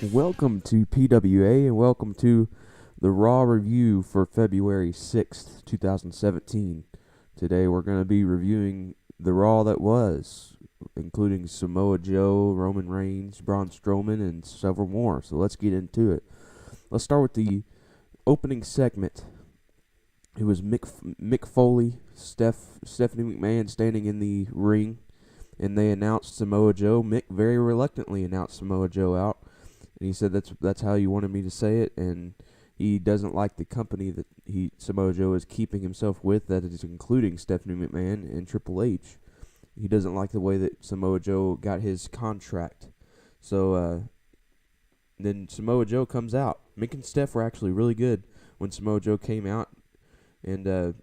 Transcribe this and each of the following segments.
Welcome to PWA and welcome to the Raw review for February 6th, 2017. Today we're going to be reviewing the Raw that was, including Samoa Joe, Roman Reigns, Braun Strowman, and several more. So let's get into it. Let's start with the opening segment. It was Mick Foley, Stephanie McMahon standing in the ring, and they announced Samoa Joe. Mick very reluctantly announced Samoa Joe out. And he said that's how you wanted me to say it, and he doesn't like the company that Samoa Joe is keeping himself with, that is including Stephanie McMahon and Triple H. He doesn't like the way that Samoa Joe got his contract. So then Samoa Joe comes out. Mick and Steph were actually really good when Samoa Joe came out, and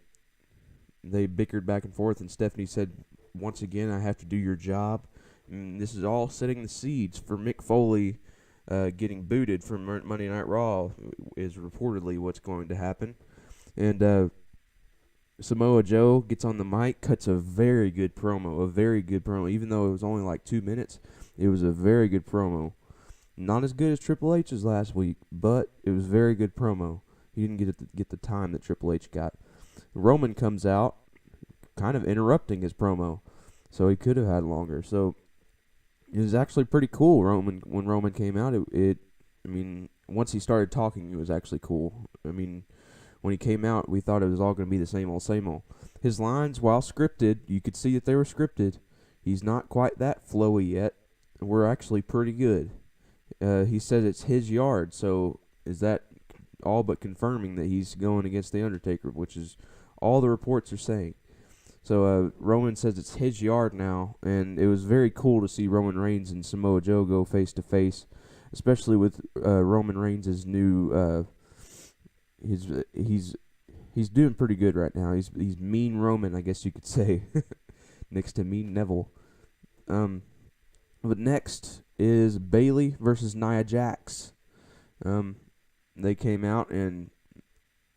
they bickered back and forth, and Stephanie said, once again, I have to do your job. And this is all setting the seeds for Mick Foley getting booted from Monday Night Raw is reportedly what's going to happen. And Samoa Joe gets on the mic, cuts a very good promo. Even though it was only like 2 minutes, it was a very good promo. Not as good as Triple H's last week, but it was very good promo. He didn't get the time that Triple H got. Roman comes out, kind of interrupting his promo, so he could have had longer. So it was actually pretty cool. When Roman came out, once he started talking, it was actually cool. When he came out, we thought it was all going to be the same old. His lines, while scripted, you could see that they were scripted. He's not quite that flowy yet. We're actually pretty good. He said it's his yard, so is that all but confirming that he's going against The Undertaker, which is all the reports are saying. So Roman says it's his yard now, and it was very cool to see Roman Reigns and Samoa Joe go face to face, especially with Roman Reigns' new. He's doing pretty good right now. He's Mean Roman, I guess you could say, next to Mean Neville. But next is Bayley versus Nia Jax. They came out, and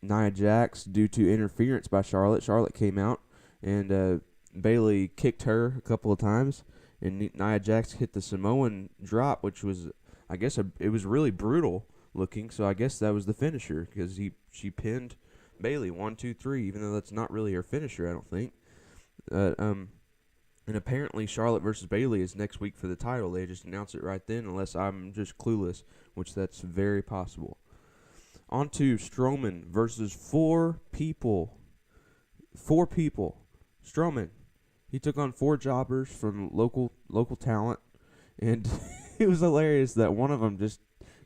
Nia Jax, due to interference by Charlotte came out. And Bayley kicked her a couple of times, and Nia Jax hit the Samoan drop, which was, I guess, it was really brutal looking. So I guess that was the finisher, because she pinned Bayley 1, 2, 3, even though that's not really her finisher, I don't think. And apparently Charlotte versus Bayley is next week for the title. They just announced it right then, unless I'm just clueless, which that's very possible. On to Strowman versus four people. Strowman, he took on 4 jobbers from local talent, and it was hilarious that one of them just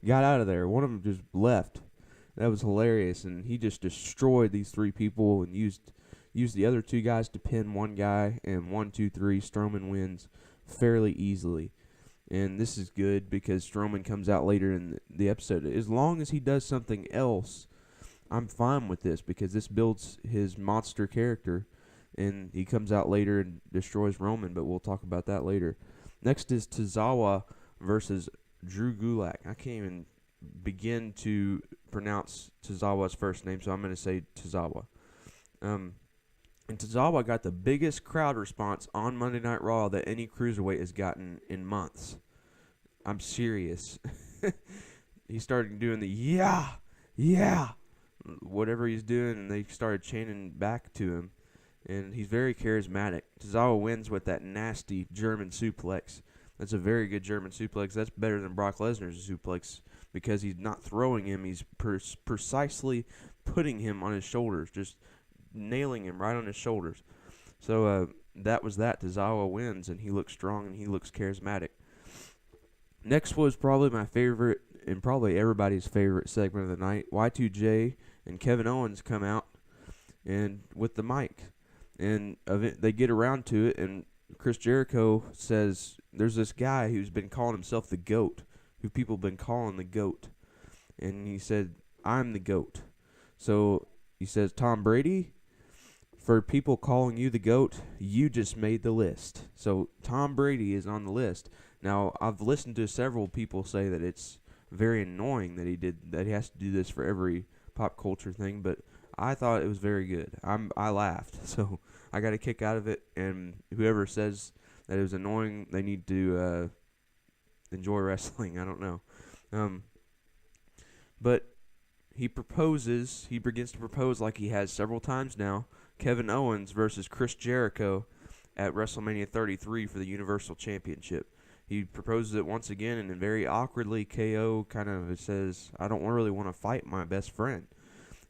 got out of there. One of them just left. That was hilarious, and he just destroyed these 3 people and used the other 2 guys to pin one guy, and 1, 2, 3, Strowman wins fairly easily. And this is good because Strowman comes out later in the episode. As long as he does something else, I'm fine with this, because this builds his monster character, and he comes out later and destroys Roman, but we'll talk about that later. Next is Tozawa versus Drew Gulak. I can't even begin to pronounce Tozawa's first name, so I'm going to say Tozawa. And Tozawa got the biggest crowd response on Monday Night Raw that any cruiserweight has gotten in months. I'm serious. He started doing the yeah, whatever he's doing, and they started chanting back to him. And he's very charismatic. Tozawa wins with that nasty German suplex. That's a very good German suplex. That's better than Brock Lesnar's suplex, because he's not throwing him. He's precisely putting him on his shoulders, just nailing him right on his shoulders. So that was that. Tozawa wins, and he looks strong, and he looks charismatic. Next was probably my favorite, and probably everybody's favorite segment of the night. Y2J and Kevin Owens come out and with the mic. And they get around to it, and Chris Jericho says there's this guy who's been calling himself the GOAT, who people have been calling the GOAT. And he said, I'm the GOAT. So he says, Tom Brady, for people calling you the GOAT, you just made the list. So Tom Brady is on the list. Now, I've listened to several people say that it's very annoying that he has to do this for every pop culture thing, but I thought it was very good. I laughed, so I got a kick out of it. And whoever says that it was annoying, they need to enjoy wrestling. I don't know. But he begins to propose like he has several times now, Kevin Owens versus Chris Jericho at WrestleMania 33 for the Universal Championship. He proposes it once again, and then very awkwardly, KO kind of says, I don't really want to fight my best friend.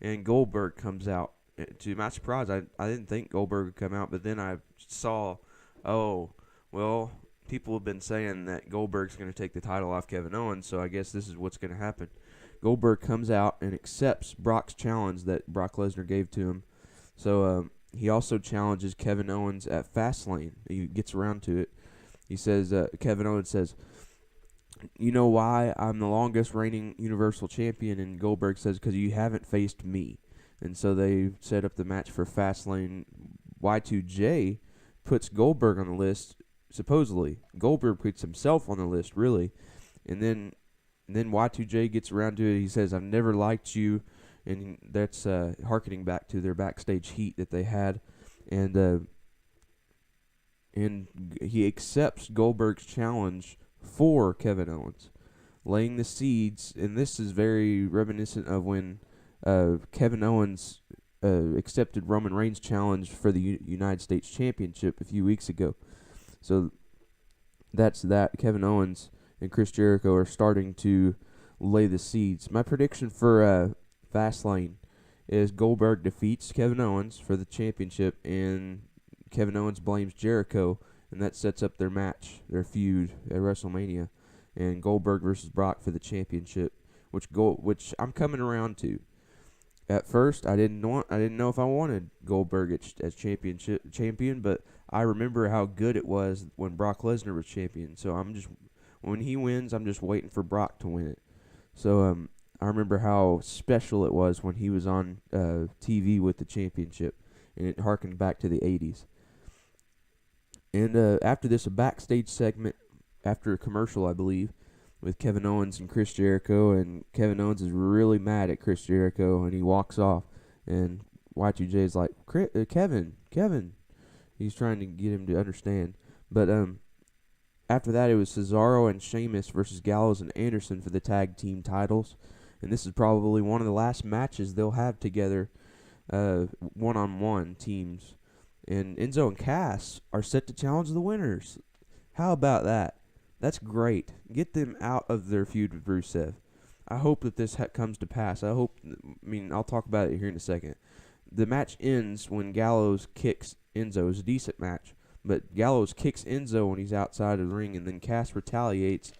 And Goldberg comes out. To my surprise, I didn't think Goldberg would come out, but then I saw, people have been saying that Goldberg's going to take the title off Kevin Owens, so I guess this is what's going to happen. Goldberg comes out and accepts Brock's challenge that Brock Lesnar gave to him. So he also challenges Kevin Owens at FastLane. He gets around to it. He says, Kevin Owens says, you know why I'm the longest reigning Universal Champion? And Goldberg says, because you haven't faced me. And so they set up the match for Fastlane. Y2J puts Goldberg on the list, supposedly. Goldberg puts himself on the list, really. And then Y2J gets around to it. He says, I've never liked you. And that's hearkening back to their backstage heat that they had. And he accepts Goldberg's challenge for Kevin Owens, laying the seeds. And this is very reminiscent of when Kevin Owens accepted Roman Reigns' challenge for the United States Championship a few weeks ago. So that's that. Kevin Owens and Chris Jericho are starting to lay the seeds. My prediction for Fastlane is Goldberg defeats Kevin Owens for the championship, and Kevin Owens blames Jericho, and that sets up their match, their feud at WrestleMania, and Goldberg versus Brock for the championship, which I'm coming around to. At first, I didn't know if I wanted Goldberg as champion, but I remember how good it was when Brock Lesnar was champion. So when he wins, I'm just waiting for Brock to win it. So I remember how special it was when he was on TV with the championship, and it harkened back to the 80s. And after this, a backstage segment after a commercial, I believe, with Kevin Owens and Chris Jericho, and Kevin Owens is really mad at Chris Jericho, and he walks off, and Y2J is like, Kevin, he's trying to get him to understand, but after that, it was Cesaro and Sheamus versus Gallows and Anderson for the tag team titles, and this is probably one of the last matches they'll have together, one-on-one teams, and Enzo and Cass are set to challenge the winners. How about that? That's great. Get them out of their feud with Rusev. I hope that this comes to pass. I'll talk about it here in a second. The match ends when Gallows kicks Enzo. It's a decent match, but Gallows kicks Enzo when he's outside of the ring, and then Cass retaliates,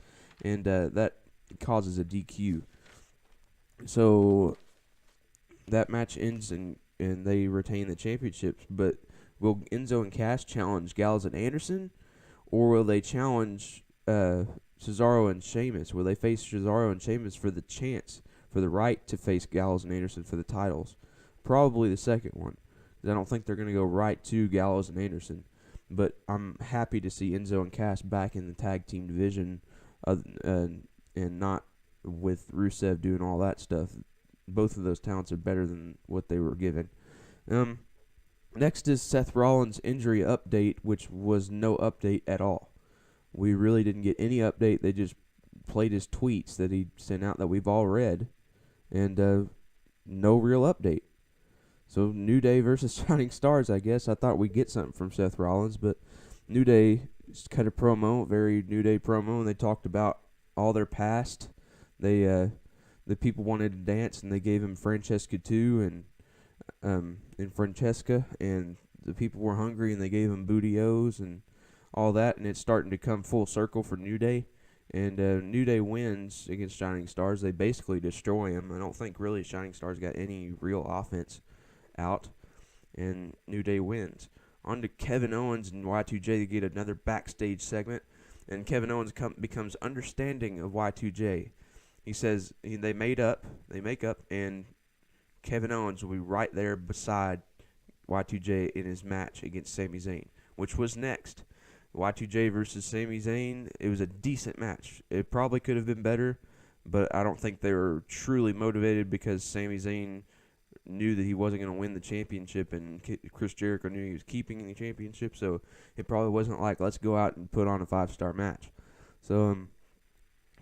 and that causes a DQ. So that match ends, and they retain the championships. But will Enzo and Cass challenge Gallows and Anderson, or will they challenge Cesaro and Sheamus? Will they face Cesaro and Sheamus for the right to face Gallows and Anderson for the titles? Probably the second one, because I don't think they're going to go right to Gallows and Anderson. But I'm happy to see Enzo and Cass back in the tag team division, and not with Rusev doing all that stuff. Both of those talents are better than what they were given. Next is Seth Rollins' injury update, which was no update at all. We really didn't get any update. They just played his tweets that he sent out that we've all read, and no real update. So New Day versus Shining Stars, I guess. I thought we'd get something from Seth Rollins, but New Day cut a promo, very New Day promo, and they talked about all their past. The people wanted to dance, and they gave him Francesca too, and Francesca, and the people were hungry, and they gave him Booty-O's and all that, and it's starting to come full circle for New Day. And New Day wins against Shining Stars. They basically destroy him. I don't think really Shining Stars got any real offense out, and New Day wins. On to Kevin Owens and Y2J to get another backstage segment, and Kevin Owens becomes understanding of Y2J. He says they make up, and Kevin Owens will be right there beside Y2J in his match against Sami Zayn, which was next. Y2J versus Sami Zayn, it was a decent match. It probably could have been better, but I don't think they were truly motivated because Sami Zayn knew that he wasn't going to win the championship, and Chris Jericho knew he was keeping the championship, so it probably wasn't like, let's go out and put on a 5-star match. So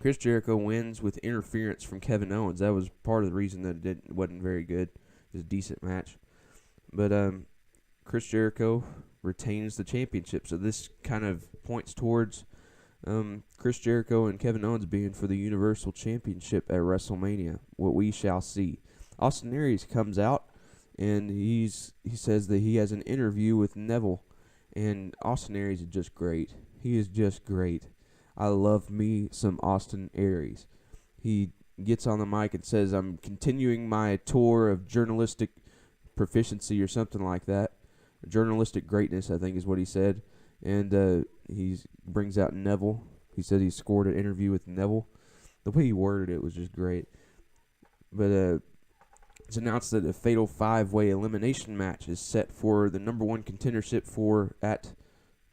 Chris Jericho wins with interference from Kevin Owens. That was part of the reason that it wasn't very good. It was a decent match. But Chris Jericho retains the championship. So this kind of points towards Chris Jericho and Kevin Owens being for the Universal Championship at WrestleMania, what we shall see. Austin Aries comes out, and he says that he has an interview with Neville, and Austin Aries is just great. He is just great. I love me some Austin Aries. He gets on the mic and says, I'm continuing my tour of journalistic proficiency or something like that. Journalistic greatness, I think is what he said. And he brings out Neville. He said he scored an interview with Neville. The way he worded it was just great. But it's announced that a fatal 5-way elimination match is set for the number one contendership at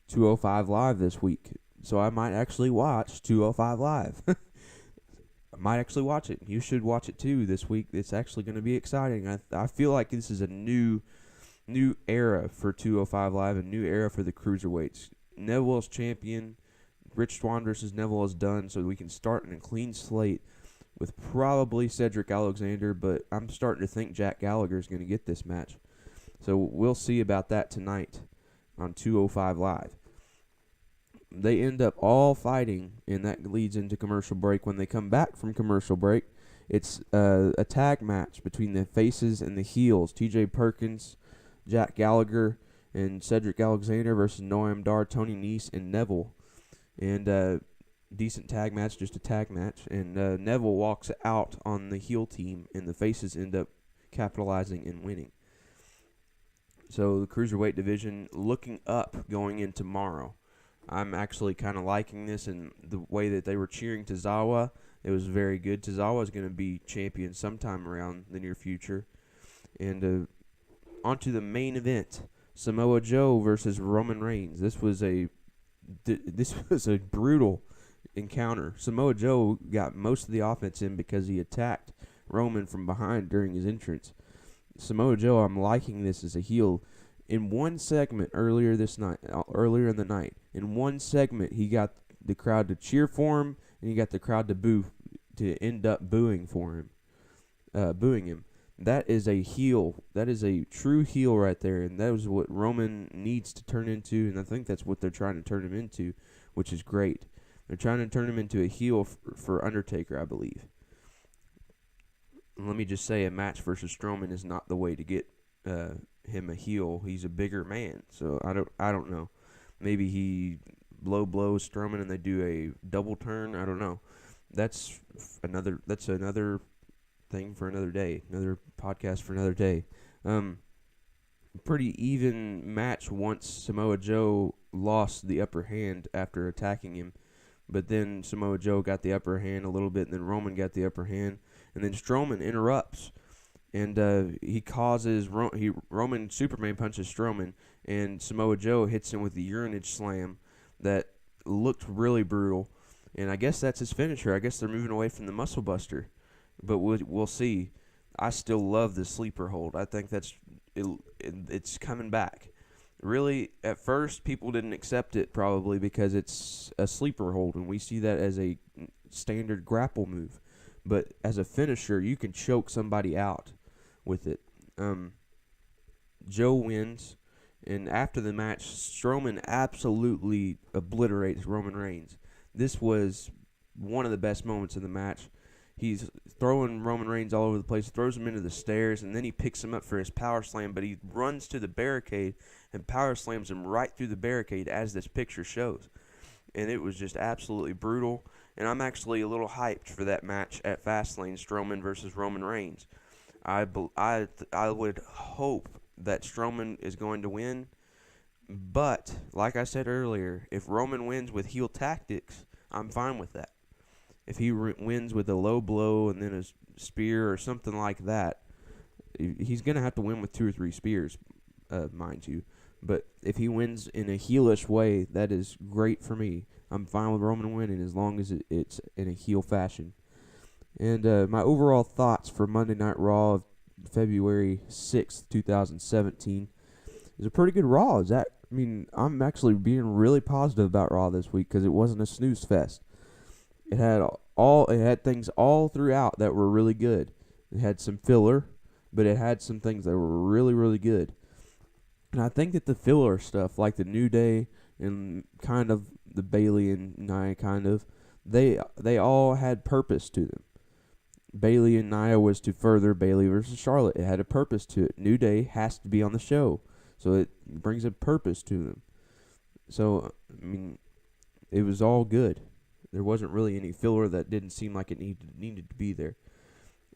205 Live this week. So I might actually watch 205 Live. I might actually watch it. You should watch it too this week. It's actually going to be exciting. I feel like this is a new era for 205 Live, a new era for the cruiserweights. Neville's champion. Rich Swann versus Neville is done, so we can start in a clean slate with probably Cedric Alexander, but I'm starting to think Jack Gallagher is going to get this match. So we'll see about that tonight on 205 Live. They end up all fighting, and that leads into commercial break. When they come back from commercial break, it's a tag match between the faces and the heels. T.J. Perkins, Jack Gallagher, and Cedric Alexander versus Noam Dar, Tony Nese, and Neville. And decent tag match, just a tag match. And Neville walks out on the heel team, and the faces end up capitalizing and winning. So the Cruiserweight division looking up going in tomorrow. I'm actually kind of liking this, and the way that they were cheering Tozawa, it was very good. Tozawa is going to be champion sometime around the near future. And onto the main event, Samoa Joe versus Roman Reigns. This was a brutal encounter. Samoa Joe got most of the offense in because he attacked Roman from behind during his entrance. Samoa Joe, I'm liking this as a heel. In one segment earlier in the night, in one segment he got the crowd to cheer for him, and he got the crowd to boo, to end up booing him. That is a heel. That is a true heel right there, and that is what Roman needs to turn into, and I think that's what they're trying to turn him into, which is great. They're trying to turn him into a heel for Undertaker, I believe. And let me just say, a match versus Strowman is not the way to get him a heel. He's a bigger man, so I don't know. Maybe he blows Strowman and they do a double turn. I don't know. That's another thing for another day. Another podcast for another day. Pretty even match once Samoa Joe lost the upper hand after attacking him, but then Samoa Joe got the upper hand a little bit, and then Roman got the upper hand, and then Strowman interrupts. And he causes Roman Superman punches Strowman, and Samoa Joe hits him with the urinage slam that looked really brutal. And I guess that's his finisher. I guess they're moving away from the Muscle Buster, but we'll see. I still love the sleeper hold. I think it's coming back. Really, at first, people didn't accept it probably because it's a sleeper hold, and we see that as a standard grapple move. But as a finisher, you can choke somebody out with it. Joe wins, and after the match, Strowman absolutely obliterates Roman Reigns. This was one of the best moments in the match. He's throwing Roman Reigns all over the place, throws him into the stairs, and then he picks him up for his power slam, but he runs to the barricade and power slams him right through the barricade, as this picture shows. And it was just absolutely brutal. And I'm actually a little hyped for that match at FastLane, Strowman versus Roman Reigns. I would hope that Strowman is going to win. But, like I said earlier, if Roman wins with heel tactics, I'm fine with that. If he wins with a low blow and then a spear or something like that, he's going to have to win with 2 or 3 spears, mind you. But if he wins in a heelish way, that is great for me. I'm fine with Roman winning as long as it's in a heel fashion. And my overall thoughts for Monday Night Raw of February 6th, 2017 is a pretty good Raw. I'm actually being really positive about Raw this week because it wasn't a snooze fest. It had it had things all throughout that were really good. It had some filler, but it had some things that were really, really good. And I think that the filler stuff, like the New Day and kind of the Bayley and Nia they all had purpose to them. Bayley and Nia was to further Bayley versus Charlotte. It had a purpose to it. New Day has to be on the show, so it brings a purpose to them. So, I mean, it was all good. There wasn't really any filler that didn't seem like it needed to be there.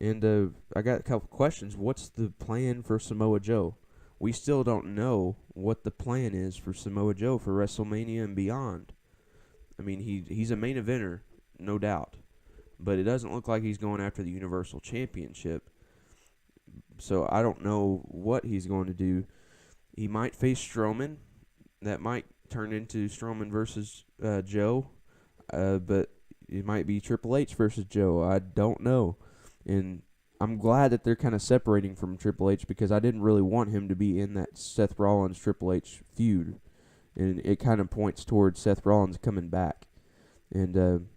And I got a couple questions. What's the plan for Samoa Joe? We still don't know what the plan is for Samoa Joe for WrestleMania and beyond. I mean, he's a main eventer, no doubt. But it doesn't look like he's going after the Universal Championship. So I don't know what he's going to do. He might face Strowman. That might turn into Strowman versus Joe. But it might be Triple H versus Joe. I don't know. And I'm glad that they're kind of separating from Triple H because I didn't really want him to be in that Seth Rollins-Triple H feud. And it kind of points towards Seth Rollins coming back. And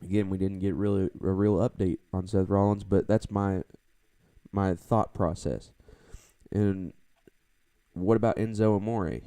again, we didn't get a real update on Seth Rollins, but that's my thought process. And what about Enzo Amore?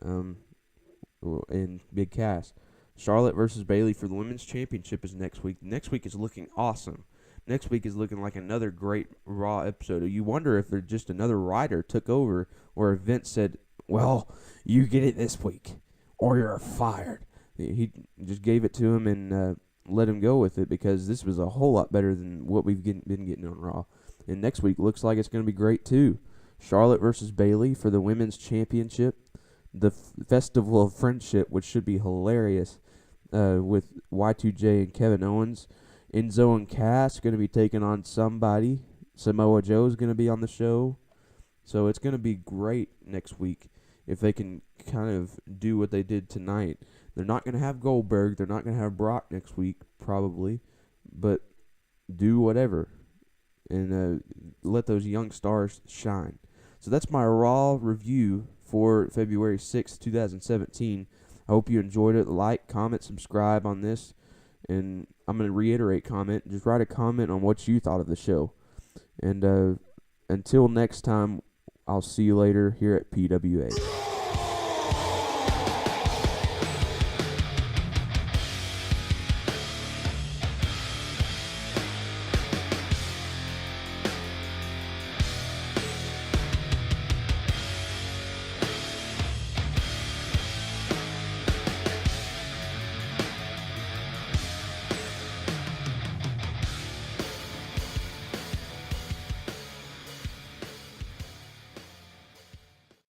In Big Cass. Charlotte versus Bayley for the Women's Championship is next week. Next week is looking awesome. Next week is looking like another great Raw episode. You wonder if just another writer took over or if Vince said, well, you get it this week or you're fired. He just gave it to him and let him go with it because this was a whole lot better than what we've been getting on Raw. And next week looks like it's going to be great too. Charlotte versus Bayley for the Women's Championship. The Festival of Friendship, which should be hilarious, with Y2J and Kevin Owens. Enzo and Cass going to be taking on somebody. Samoa Joe's going to be on the show. So it's going to be great next week if they can kind of do what they did tonight. They're not going to have Goldberg. They're not going to have Brock next week, probably. But do whatever. And let those young stars shine. So that's my Raw review for February 6th, 2017. I hope you enjoyed it. Like, comment, subscribe on this. And I'm going to reiterate comment. Just write a comment on what you thought of the show. And until next time, I'll see you later here at PWA.